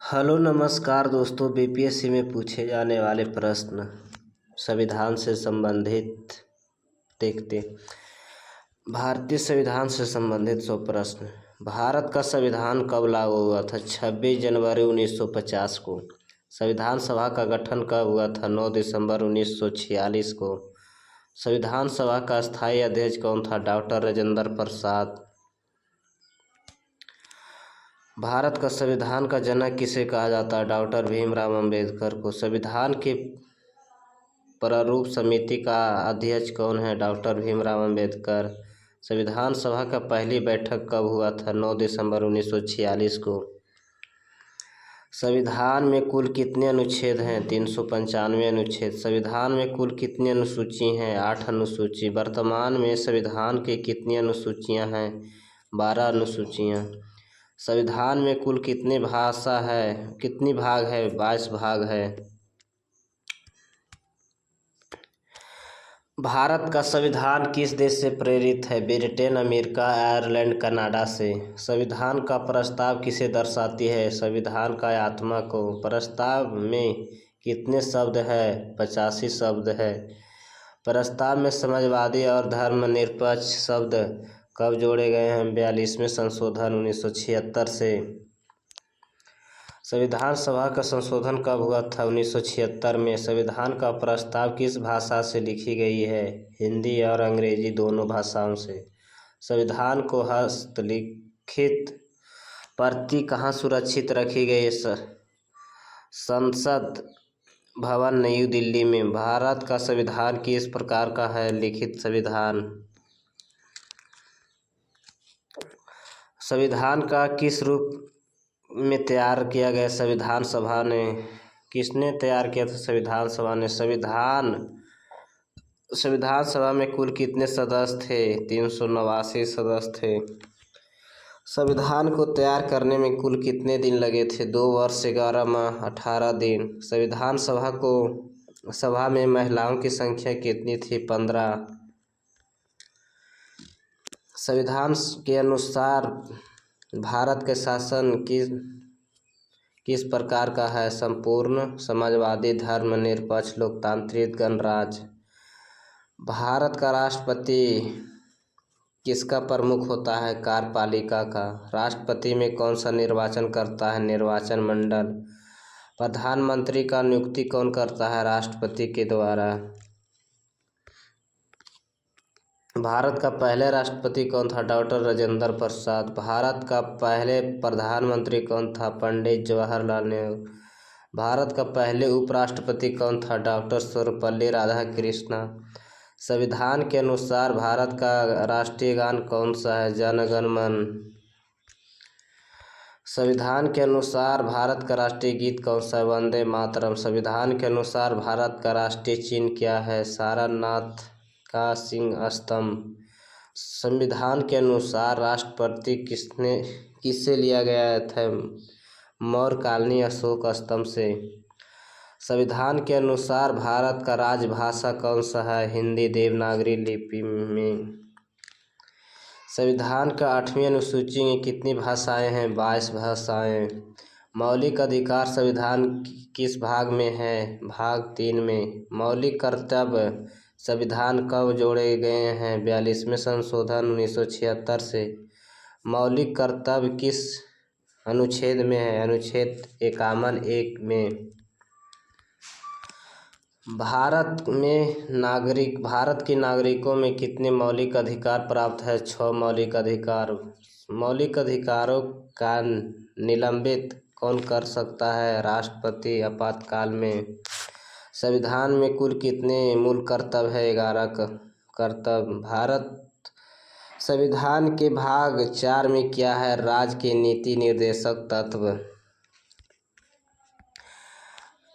Hello नमस्कार दोस्तों। BPSC में पूछे जाने वाले प्रश्न संविधान से संबंधित देखते। भारतीय संविधान से संबंधित 100 प्रश्न। भारत का संविधान कब लागू हुआ था? 26 जनवरी 1950 को। संविधान सभा का गठन कब हुआ था? 9 दिसंबर 1946 को। संविधान सभा का स्थायी अध्यक्ष कौन था? डॉक्टर राजेंद्र प्रसाद। भारत का संविधान का जनक किसे कहा जाता है? डॉक्टर भीमराव अंबेडकर को। संविधान की प्रारूप समिति का अध्यक्ष कौन है? डॉक्टर भीमराव अंबेडकर। संविधान सभा का पहली बैठक कब हुआ था? 9 दिसंबर 1946 को। संविधान में कुल कितने अनुच्छेद हैं? 395 अनुच्छेद। संविधान में कुल कितनी अनुसूची हैं? 8 अनुसूची। वर्तमान में संविधान की कितनी अनुसूचियां हैं? 12 अनुसूचियां। संविधान में कुल कितनी भाग है? 22 भाग है। भारत का संविधान किस देश से प्रेरित है? ब्रिटेन, अमेरिका, आयरलैंड, कनाडा से। संविधान का प्रस्ताव किसे दर्शाती है? संविधान का आत्मा को। प्रस्ताव में कितने शब्द है? 85 शब्द है। प्रस्ताव में समाजवादी और धर्मनिरपेक्ष शब्द कब जोड़े गए हैं? 42वें संशोधन 1976 से। संविधान सभा का संशोधन कब हुआ था? 1976 में। संविधान का प्रस्ताव किस भाषा से लिखी गई है? हिंदी और अंग्रेजी दोनों भाषाओं से। संविधान को हस्तलिखित प्रति कहाँ सुरक्षित रखी गई है? संसद भवन, नई दिल्ली में। भारत का संविधान किस प्रकार का है? लिखित संविधान। संविधान का किस रूप में तैयार किया गया? संविधान सभा ने। किसने तैयार किया था? संविधान सभा ने। संविधान सभा में कुल कितने सदस्य थे? 389 सदस्य थे। संविधान को तैयार करने में कुल कितने दिन लगे थे? 2 वर्ष 11 माह 18 दिन। संविधान सभा में महिलाओं की संख्या कितनी थी? 15। संविधान के अनुसार भारत का शासन किस प्रकार का है? संपूर्ण समाजवादी, धर्मनिरपेक्ष, लोकतांत्रिक, गणराज्य। भारत का राष्ट्रपति किसका प्रमुख होता है? कार्यपालिका का। राष्ट्रपति में कौन सा निर्वाचन करता है? निर्वाचन मंडल। प्रधानमंत्री का नियुक्ति कौन करता है? राष्ट्रपति के द्वारा। भारत का पहले राष्ट्रपति कौन था? डॉक्टर राजेंद्र प्रसाद। भारत का पहले प्रधानमंत्री कौन था? पंडित जवाहरलाल नेहरू। भारत का पहले उपराष्ट्रपति कौन था? डॉक्टर सर्वपल्ली राधाकृष्णन। संविधान के अनुसार भारत का राष्ट्रीय गान कौन सा है? जन गण मन। संविधान के अनुसार भारत का राष्ट्रीय गीत कौन सा है? वंदे मातरम। संविधान के अनुसार भारत का राष्ट्रीय चिन्ह क्या है? सारनाथ का सिंह स्तंभ। संविधान के अनुसार राष्ट्रपति किससे लिया गया था? मौर्य कालीन अशोक स्तंभ से। संविधान के अनुसार भारत का राजभाषा कौन सा है? हिंदी देवनागरी लिपि में। संविधान का 8वीं अनुसूची में कितनी भाषाएं हैं? 22 भाषाएं। मौलिक अधिकार संविधान किस भाग में है? भाग 3 में। मौलिक कर्तव्य संविधान कब जोड़े गए हैं? 42वें संशोधन 1976 से। मौलिक कर्तव्य किस अनुच्छेद में है? अनुच्छेद 51(1) में। भारत के नागरिकों में कितने मौलिक अधिकार प्राप्त है? 6 मौलिक अधिकार। मौलिक अधिकारों का निलंबित कौन कर सकता है? राष्ट्रपति आपातकाल में। संविधान में कुल कितने मूल कर्तव्य है? 11 कर्तव्य। भारत संविधान के भाग 4 में क्या है? राज्य के नीति निर्देशक तत्व।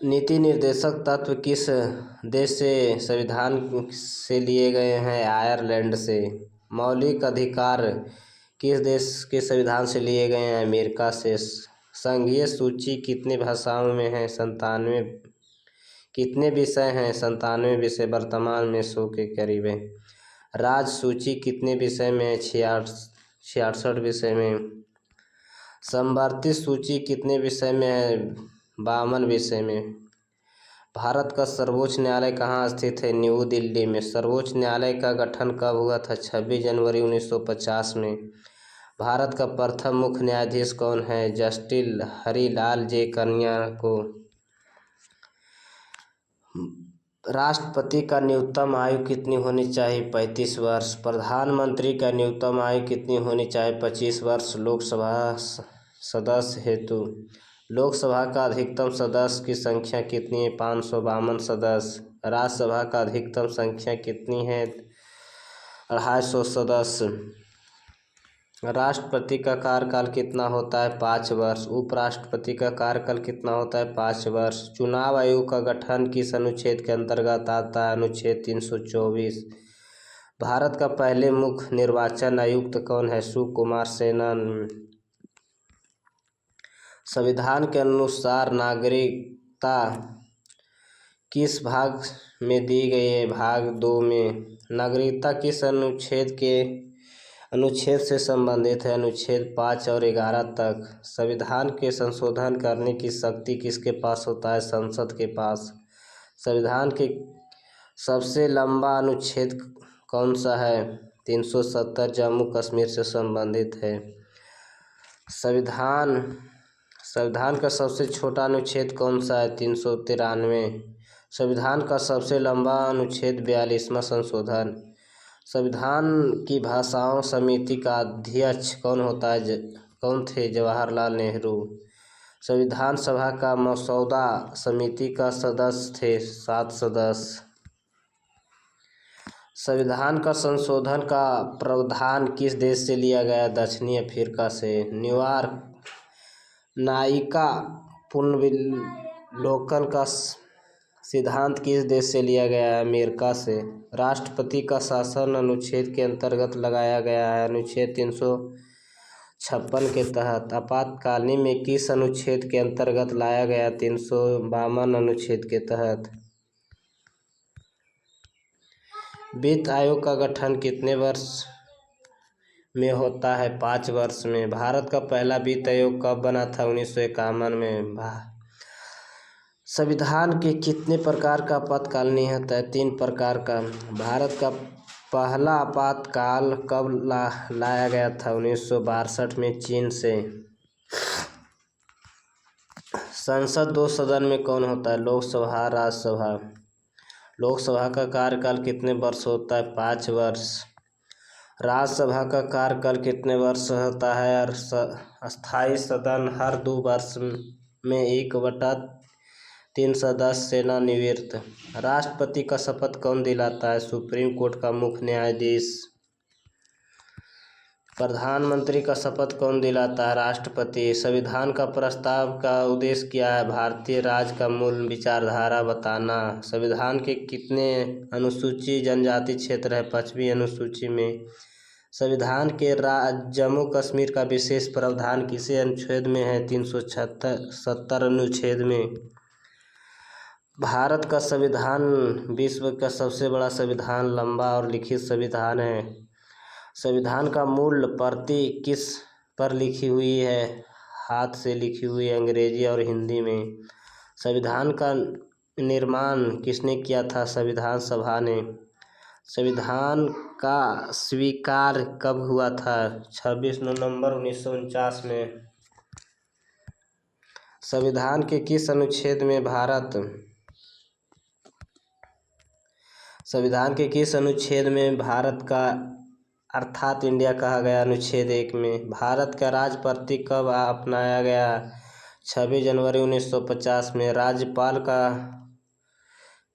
नीति निर्देशक तत्व किस देश से संविधान से लिए गए हैं? आयरलैंड से। मौलिक अधिकार किस देश के संविधान से लिए गए हैं? अमेरिका से। संघीय सूची कितनी भाषाओं में है? 97। कितने विषय हैं? 97 विषय। वर्तमान में 100 के करीब है। राज्य सूची कितने विषय में है? 66 विषय में। समवर्ती सूची कितने विषय में है? 52 विषय में। भारत का सर्वोच्च न्यायालय कहाँ स्थित है? न्यू दिल्ली में। सर्वोच्च न्यायालय का गठन कब हुआ था? 26 जनवरी 1950 में। भारत का प्रथम मुख्य न्यायाधीश कौन है? जस्टिस हरिलाल जे कन्या। राष्ट्रपति का न्यूनतम आयु कितनी होनी चाहिए? 35 वर्ष। प्रधानमंत्री का न्यूनतम आयु कितनी होनी चाहिए? 25 वर्ष। लोकसभा सदस्य हेतु लोकसभा का अधिकतम सदस्य की संख्या कितनी है? 552 सदस्य। राज्यसभा का अधिकतम संख्या कितनी है? 250 सदस्य। राष्ट्रपति का कार्यकाल कितना होता है? 5 वर्ष। उपराष्ट्रपति का कार्यकाल कितना होता है? 5 वर्ष। चुनाव आयोग का गठन किस अनुच्छेद के अंतर्गत आता है? अनुच्छेद 324। भारत का पहले मुख्य निर्वाचन आयुक्त कौन है? सुकुमार सेन। संविधान के अनुसार नागरिकता किस भाग में दी गई है? भाग 2 में। नागरिकता किस अनुच्छेद से संबंधित है? अनुच्छेद 5 और 11 तक। संविधान के संशोधन करने की शक्ति किसके पास होता है? संसद के पास। संविधान के सबसे लंबा अनुच्छेद कौन सा है? 370 जम्मू कश्मीर से संबंधित है। संविधान का सबसे छोटा अनुच्छेद कौन सा है? 393। संविधान का सबसे लंबा अनुच्छेद 42वां संशोधन। संविधान की भाषाओं समिति का अध्यक्ष कौन होता है? कौन थे? जवाहरलाल नेहरू। संविधान सभा का मसौदा समिति का सदस्य थे 7 सदस्य। संविधान का संशोधन का प्रावधान किस देश से लिया गया? दक्षिणी अफ्रीका से। न्यूयॉर्क न्यायिका पुनर्विलोकन का सिद्धांत किस देश से लिया गया है? अमेरिका से। राष्ट्रपति का शासन अनुच्छेद के अंतर्गत लगाया गया है? अनुच्छेद 356 के तहत। आपातकालीन में किस अनुच्छेद के अंतर्गत लाया गया? 352 अनुच्छेद के तहत। वित्त आयोग का गठन कितने वर्ष में होता है? 5 वर्ष में। भारत का पहला वित्त आयोग कब बना था? 1951 में। संविधान के कितने प्रकार का आपातकाल होता है? 3 प्रकार का। भारत का पहला आपातकाल कब लाया गया था? 1962 में चीन से। संसद 2 सदन में कौन होता है? लोकसभा, राज्यसभा। लोकसभा का कार्यकाल कितने वर्ष होता है? 5 वर्ष। राज्यसभा का कार्यकाल कितने वर्ष होता है? और स्थायी सदन हर 2 वर्ष में 1/3 सदस्य सेवानिवृत्त। राष्ट्रपति का शपथ कौन दिलाता है? सुप्रीम कोर्ट का मुख्य न्यायाधीश। प्रधानमंत्री का शपथ कौन दिलाता है? राष्ट्रपति। संविधान का प्रस्ताव का उद्देश्य क्या है? भारतीय राज्य का मूल विचारधारा बताना। संविधान के कितने अनुसूचित जनजाति क्षेत्र है? 5वीं अनुसूची में। संविधान के राज्य जम्मू कश्मीर का विशेष प्रावधान किसे अनुच्छेद में है? 370 अनुच्छेद में। भारत का संविधान विश्व का सबसे बड़ा संविधान, लंबा और लिखित संविधान है। संविधान का मूल प्रति किस पर लिखी हुई है? हाथ से लिखी हुई, अंग्रेजी और हिंदी में। संविधान का निर्माण किसने किया था? संविधान सभा ने। संविधान का स्वीकार कब हुआ था? 26 नवंबर 1949 में। संविधान के किस अनुच्छेद में भारत का अर्थात इंडिया कहा गया? अनुच्छेद 1 में। भारत का राज्य प्रतीक कब अपनाया गया? 26 जनवरी 1950 में। राज्यपाल का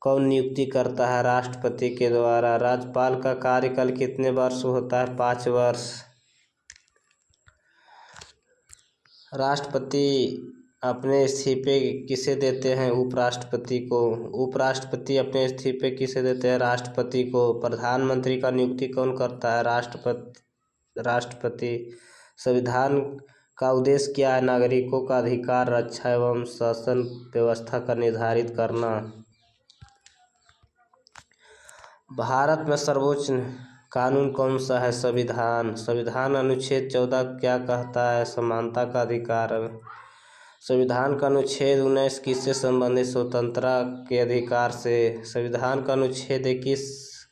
कौन नियुक्ति करता है? राष्ट्रपति के द्वारा। राज्यपाल का कार्यकाल कितने वर्ष होता है? 5 वर्ष। राष्ट्रपति अपने इस्तीफे किसे देते हैं? उपराष्ट्रपति को। उपराष्ट्रपति अपने इस्तीफे किसे देते हैं? राष्ट्रपति को। प्रधानमंत्री का नियुक्ति कौन करता है? राष्ट्रपति। संविधान का उद्देश्य क्या है? नागरिकों का अधिकार, रक्षा एवं शासन व्यवस्था का निर्धारित करना। भारत में सर्वोच्च कानून कौन सा है? संविधान। संविधान अनुच्छेद 14 क्या कहता है? समानता का अधिकार। संविधान का अनुच्छेद 19 किससे संबंधित? स्वतंत्रता के अधिकार से। संविधान का अनुच्छेद 21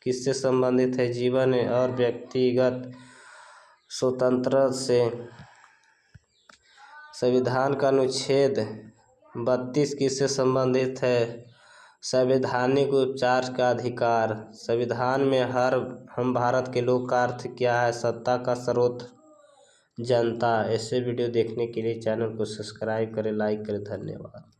किससे संबंधित है? जीवन और व्यक्तिगत स्वतंत्रता से। संविधान का अनुच्छेद 32 किससे संबंधित है? संवैधानिक उपचार का अधिकार। संविधान में हम भारत के लोग का अर्थ क्या है? सत्ता का स्रोत जनता। ऐसे वीडियो देखने के लिए चैनल को सब्सक्राइब करें, लाइक करें। धन्यवाद।